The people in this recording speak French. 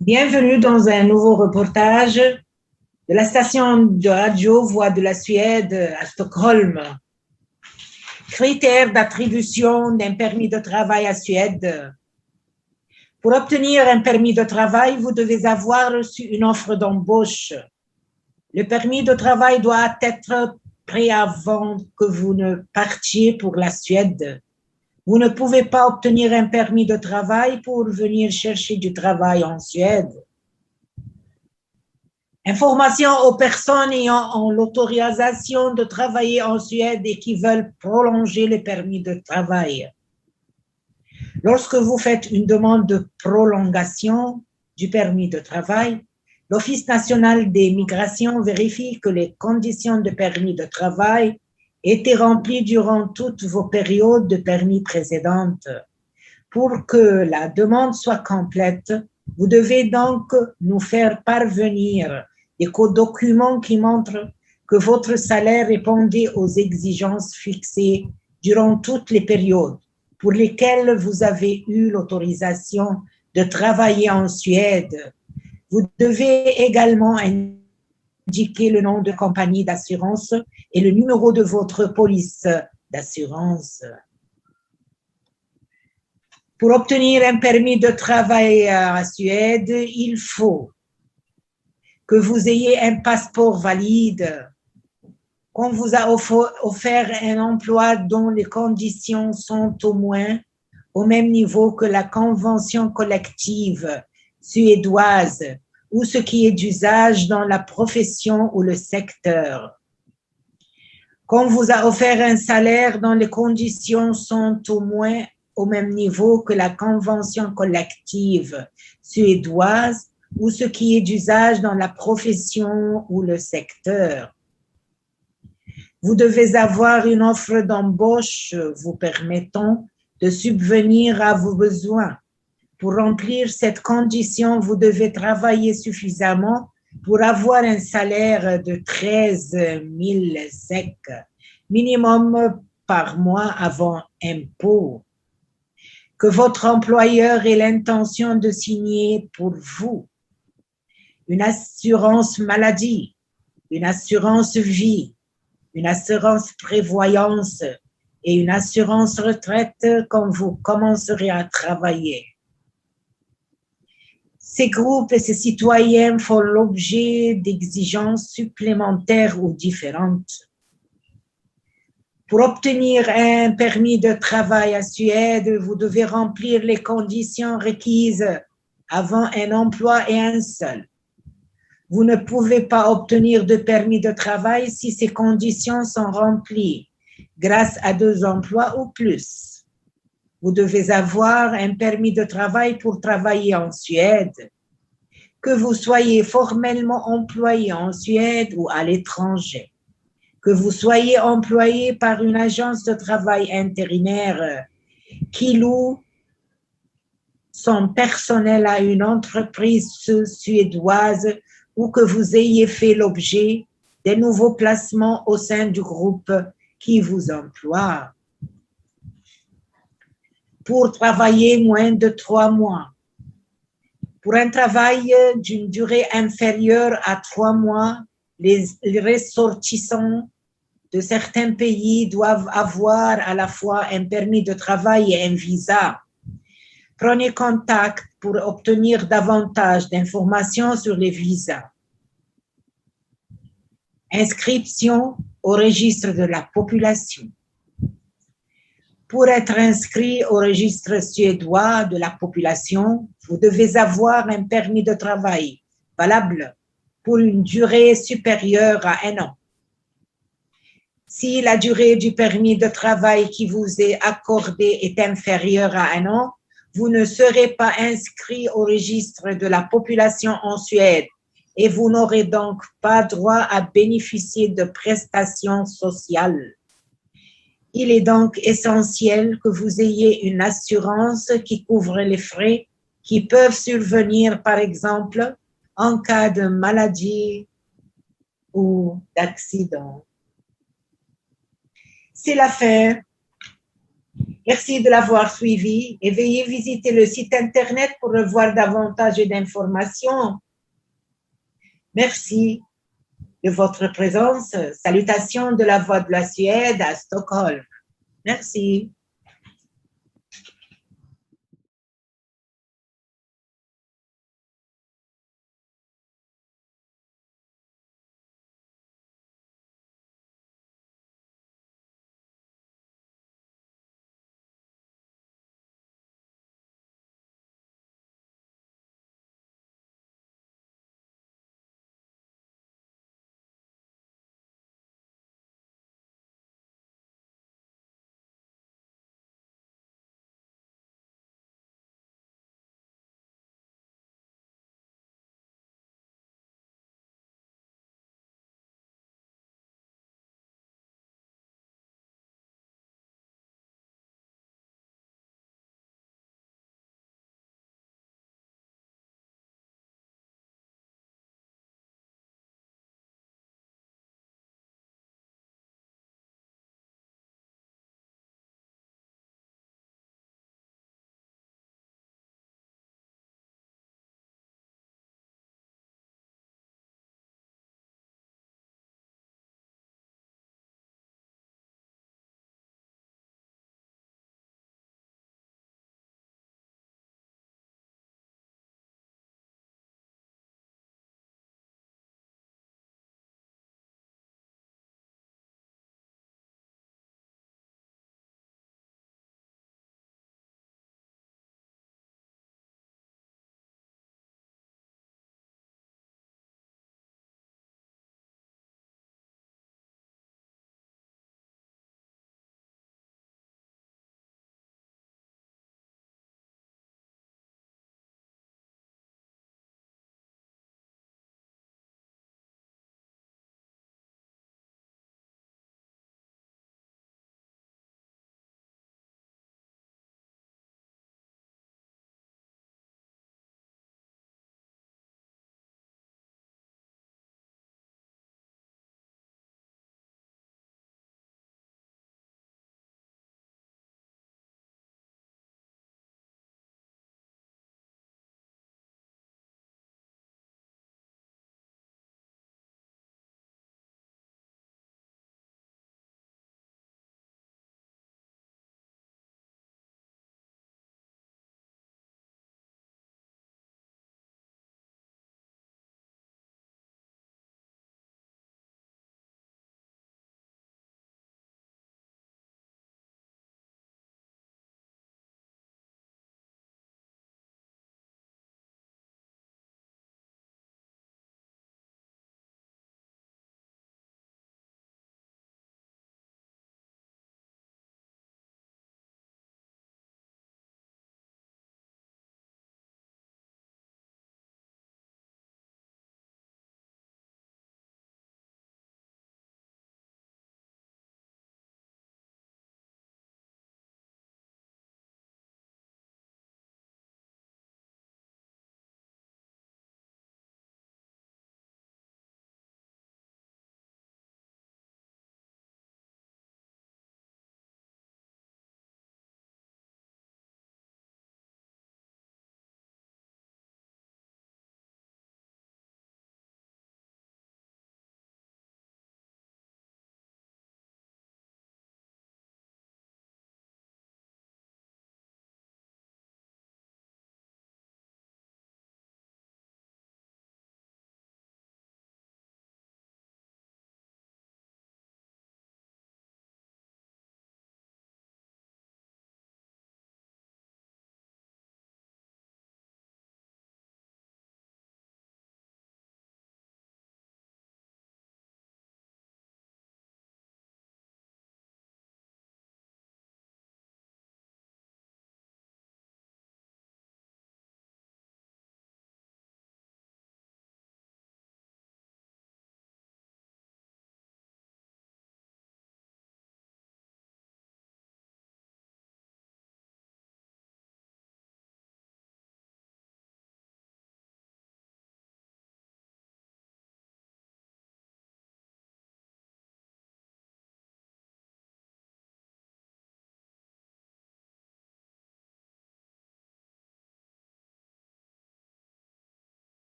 Bienvenue dans un nouveau reportage de la station de radio Voix de la Suède à Stockholm. Critères d'attribution d'un permis de travail à Suède. Pour obtenir un permis de travail, vous devez avoir reçu une offre d'embauche. Le permis de travail doit être prêt avant que vous ne partiez pour la Suède. Vous ne pouvez pas obtenir un permis de travail pour venir chercher du travail en Suède. Information aux personnes ayant l'autorisation de travailler en Suède et qui veulent prolonger le permis de travail. Lorsque vous faites une demande de prolongation du permis de travail, l'Office national des migrations vérifie que les conditions de permis de travail étaient remplies durant toutes vos périodes de permis précédentes. Pour que la demande soit complète, vous devez donc nous faire parvenir des documents qui montrent que votre salaire répondait aux exigences fixées durant toutes les périodes pour lesquelles vous avez eu l'autorisation de travailler en Suède. Vous devez également indiquer le nom de compagnie d'assurance et le numéro de votre police d'assurance. Pour obtenir un permis de travail à Suède, il faut que vous ayez un passeport valide, qu'on vous a offert un emploi dont les conditions sont au moins au même niveau que la convention collective suédoise ou ce qui est d'usage dans la profession ou le secteur. Qu'on vous a offert un salaire dont les conditions sont au moins au même niveau que la convention collective suédoise ou ce qui est d'usage dans la profession ou le secteur. Vous devez avoir une offre d'embauche vous permettant de subvenir à vos besoins. Pour remplir cette condition, vous devez travailler suffisamment pour avoir un salaire de 13 000 SEK, minimum par mois avant impôt, que votre employeur ait l'intention de signer pour vous une assurance maladie, une assurance vie, une assurance prévoyance et une assurance retraite quand vous commencerez à travailler. Ces groupes et ces citoyens font l'objet d'exigences supplémentaires ou différentes. Pour obtenir un permis de travail à Suède, vous devez remplir les conditions requises avant un emploi et un seul. Vous ne pouvez pas obtenir de permis de travail si ces conditions sont remplies grâce à 2 emplois ou plus. Vous devez avoir un permis de travail pour travailler en Suède, que vous soyez formellement employé en Suède ou à l'étranger, que vous soyez employé par une agence de travail intérimaire qui loue son personnel à une entreprise suédoise ou que vous ayez fait l'objet des nouveaux placements au sein du groupe qui vous emploie. Pour travailler moins de 3 mois. Pour un travail d'une durée inférieure à 3 mois, les ressortissants de certains pays doivent avoir à la fois un permis de travail et un visa. Prenez contact pour obtenir davantage d'informations sur les visas. Inscription au registre de la population. Pour être inscrit au registre suédois de la population, vous devez avoir un permis de travail valable pour une durée supérieure à 1 an. Si la durée du permis de travail qui vous est accordé est inférieure à 1 an, vous ne serez pas inscrit au registre de la population en Suède et vous n'aurez donc pas droit à bénéficier de prestations sociales. Il est donc essentiel que vous ayez une assurance qui couvre les frais qui peuvent survenir, par exemple, en cas de maladie ou d'accident. C'est la fin. Merci de l'avoir suivi et veuillez visiter le site internet pour revoir davantage d'informations. Merci de votre présence. Salutations de la Voix de la Suède à Stockholm. Merci.